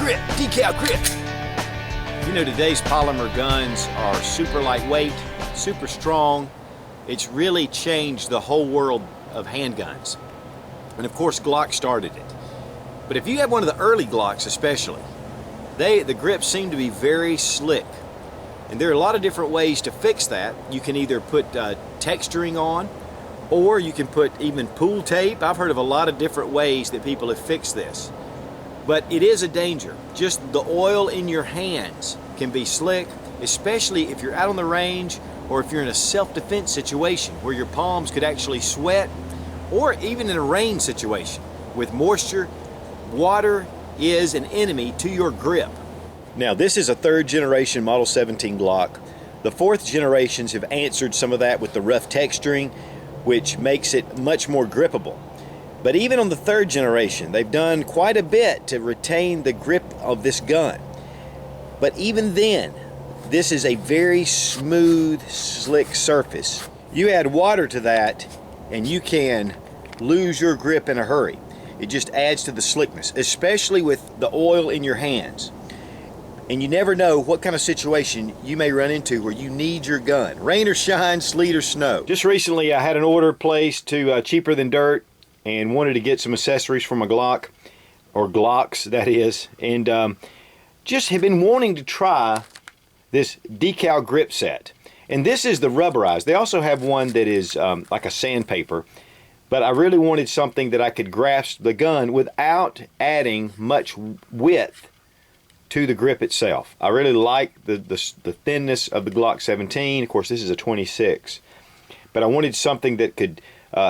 grip, decal grip. You know, today's polymer guns are super lightweight, super strong. It's really changed the whole world of handguns. And of course, Glock started it. But if you have one of the early Glocks especially, the grips seem to be very slick. And there are a lot of different ways to fix that. You can either put texturing on, or you can put even pool tape. I've heard of a lot of different ways that people have fixed this. But it is a danger. Just the oil in your hands can be slick, especially if you're out on the range or if you're in a self-defense situation where your palms could actually sweat, or even in a rain situation with moisture. Water is an enemy to your grip. Now, this is a third generation Model 17 Glock. The fourth generations have answered some of that with the rough texturing, which makes it much more grippable. But even on the third generation, they've done quite a bit to retain the grip of this gun. But even then, this is a very smooth, slick surface. You add water to that, and you can lose your grip in a hurry. It just adds to the slickness, especially with the oil in your hands. And you never know what kind of situation you may run into where you need your gun. Rain or shine, sleet or snow. Just recently I had an order placed to Cheaper Than Dirt and wanted to get some accessories for my Glock, or Glocks that is, and just have been wanting to try this decal grip set. And this is the rubberized. They also have one that is like a sandpaper, but I really wanted something that I could grasp the gun without adding much width to the grip itself. I really like the thinness of the Glock 17. Of course, this is a 26, but I wanted something that could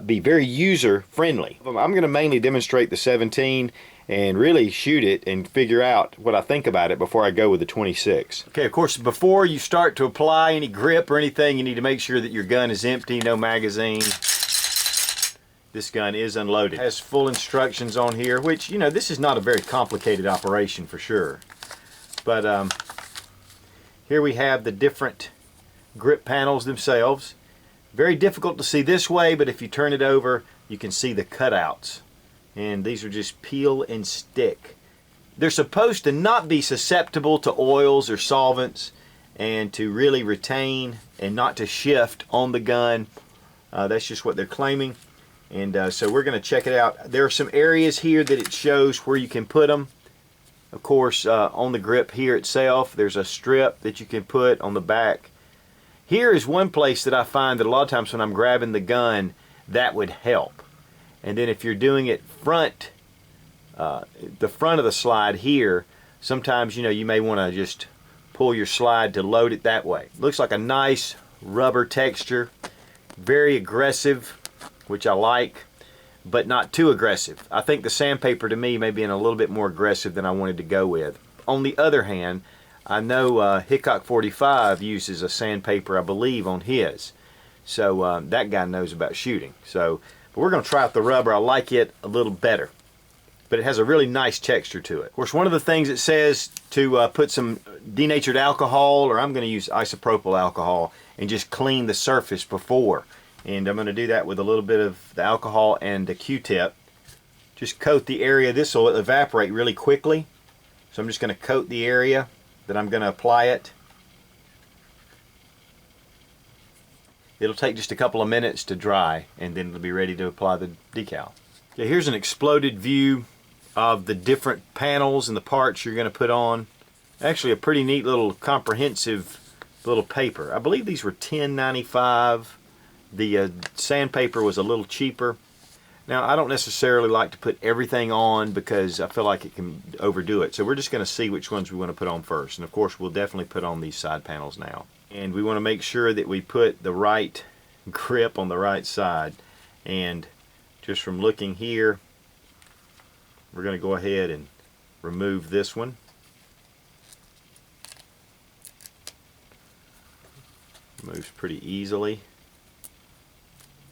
be very user friendly. I'm going to mainly demonstrate the 17 and really shoot it and figure out what I think about it before I go with the 26. Okay, of course, before you start to apply any grip or anything, you need to make sure that your gun is empty, no magazine. This gun is unloaded. It has full instructions on here, which, you know, this is not a very complicated operation for sure. But here we have the different grip panels themselves. Very difficult to see this way, but if you turn it over, you can see the cutouts. And these are just peel and stick. They're supposed to not be susceptible to oils or solvents, and to really retain and not to shift on the gun. That's just what they're claiming. And so we're going to check it out. There are some areas here that it shows where you can put them. Of course, on the grip here itself, there's a strip that you can put on the back. Here is one place that I find that a lot of times when I'm grabbing the gun, that would help. And then if you're doing it front, the front of the slide here, sometimes, you know, you may want to just pull your slide to load it that way. Looks like a nice rubber texture, very aggressive, which I like, but not too aggressive. I think the sandpaper to me may be a little bit more aggressive than I wanted to go with. On the other hand, I know Hickok 45 uses a sandpaper, I believe, on his. So that guy knows about shooting. So, but we're going to try out the rubber. I like it a little better, but it has a really nice texture to it. Of course, one of the things it says to put some denatured alcohol, or I'm going to use isopropyl alcohol, and just clean the surface before. And I'm going to do that with a little bit of the alcohol and the Q-tip. Just coat the area. This will evaporate really quickly. So I'm just going to coat the area that I'm going to apply it. It'll take just a couple of minutes to dry, and then it'll be ready to apply the decal. Okay, here's an exploded view of the different panels and the parts you're going to put on. Actually a pretty neat little comprehensive little paper. I believe these were $10.95. The sandpaper was a little cheaper. Now, I don't necessarily like to put everything on because I feel like it can overdo it. So we're just going to see which ones we want to put on first. And of course, we'll definitely put on these side panels now. And we want to make sure that we put the right grip on the right side. And just from looking here, we're going to go ahead and remove this one. Moves pretty easily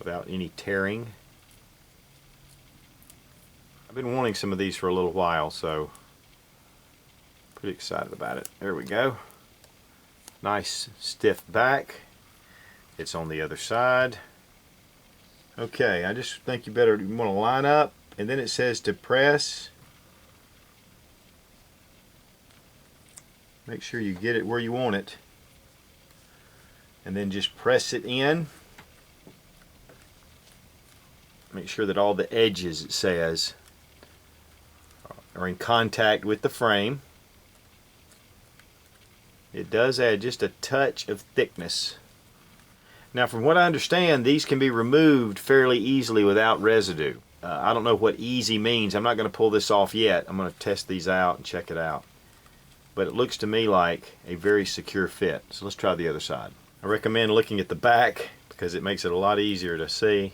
without any tearing. I've been wanting some of these for a little while, so pretty excited about it. There we go. Nice stiff back. It's on the other side. Okay, I just think you want to line up, and then it says to press. Make sure you get it where you want it. And then just press it in. Make sure that all the edges, it says, are in contact with the frame. It does add just a touch of thickness. Now, from what I understand, these can be removed fairly easily without residue. I don't know what easy means. I'm not going to pull this off yet. I'm going to test these out and check it out. But it looks to me like a very secure fit. So let's try the other side. I recommend looking at the back because it makes it a lot easier to see.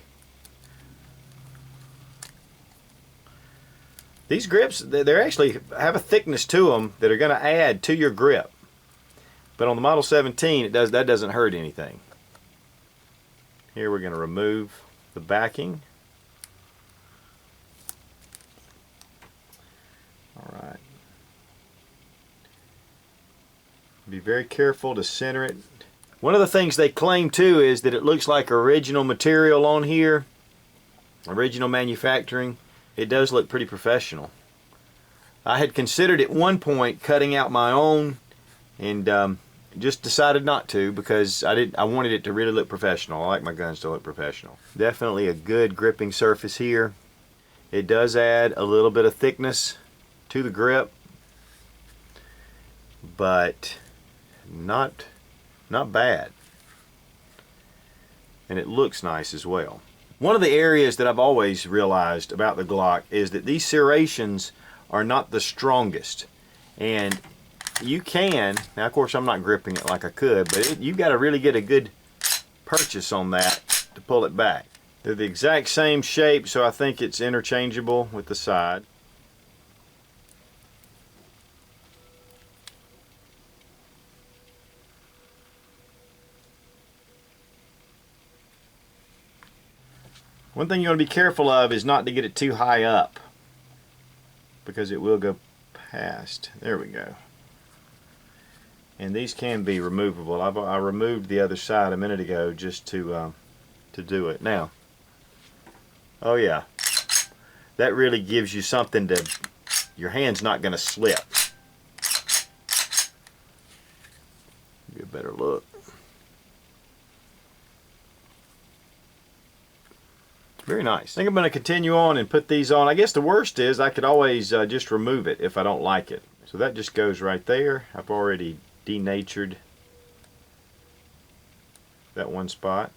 These grips, they actually have a thickness to them that are going to add to your grip. But on the Model 17, that doesn't hurt anything. Here we're going to remove the backing. All right. Be very careful to center it. One of the things they claim too is that it looks like original material on here, original manufacturing. It does look pretty professional. I had considered at one point cutting out my own, and just decided not to because I wanted it to really look professional. I like my guns to look professional. Definitely a good gripping surface here. It does add a little bit of thickness to the grip, but not bad. And it looks nice as well. One of the areas that I've always realized about the Glock is that these serrations are not the strongest. And you can, now of course I'm not gripping it like I could, but you've got to really get a good purchase on that to pull it back. They're the exact same shape, so I think it's interchangeable with the side. One thing you want to be careful of is not to get it too high up, because it will go past. There we go. And these can be removable. I removed the other side a minute ago just to do it. Now, oh yeah, that really gives you something to, your hand's not going to slip. Give you a better look. Very nice. I think I'm going to continue on and put these on. I guess the worst is I could always just remove it if I don't like it. So that just goes right there. I've already denatured that one spot.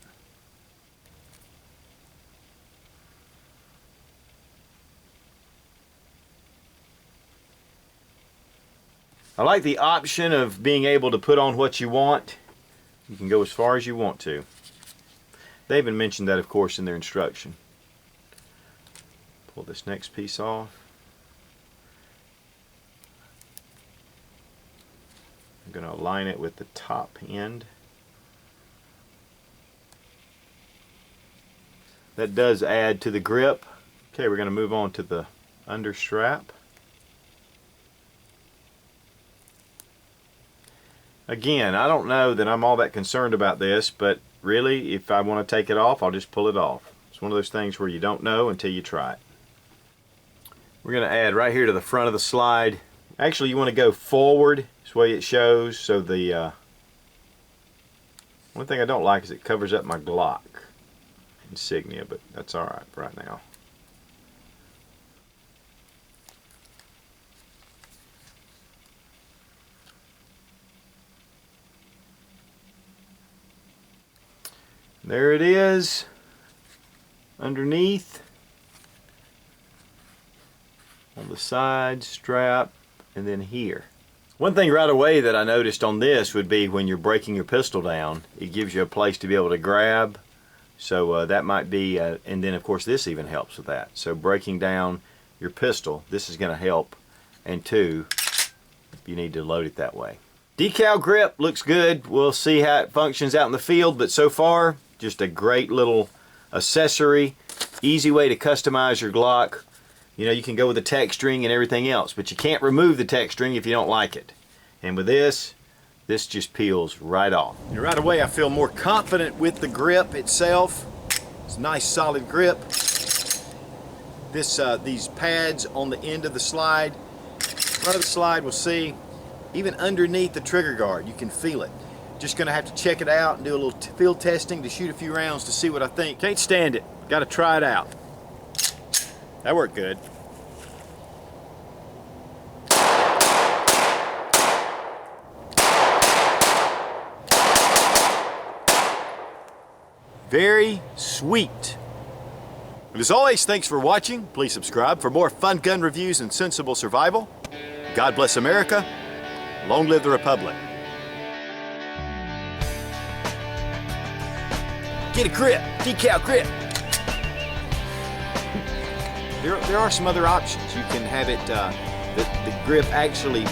I like the option of being able to put on what you want. You can go as far as you want to. They even mentioned that, of course, in their instruction. Pull this next piece off. I'm going to align it with the top end. That does add to the grip. Okay, we're going to move on to the under strap. Again, I don't know that I'm all that concerned about this, but really, if I want to take it off, I'll just pull it off. It's one of those things where you don't know until you try it. We're going to add right here to the front of the slide. Actually, you want to go forward. This way it shows. So the one thing I don't like is it covers up my Glock insignia, but that's all right for right now. There it is underneath, on the side strap, and then here. One thing right away that I noticed on this would be when you're breaking your pistol down, it gives you a place to be able to grab. So that might be, and then of course this even helps with that. So breaking down your pistol, this is going to help. And two, you need to load it that way. Decal grip looks good. We'll see how it functions out in the field, but so far, just a great little accessory, easy way to customize your Glock. You know, you can go with the tech string and everything else, but you can't remove the tech string if you don't like it. And with this just peels right off. And right away I feel more confident with the grip itself. It's a nice solid grip. These pads on the end of the slide, front of the slide, we'll see, even underneath the trigger guard. You can feel it. Just gonna have to check it out and do a little field testing to shoot a few rounds to see what I think. Can't stand it. Got to try it out. That worked good. Very sweet. And as always, thanks for watching. Please subscribe for more fun gun reviews and sensible survival. God bless America. Long live the Republic. Get a grip, decal grip. There are some other options. You can have it, the grip actually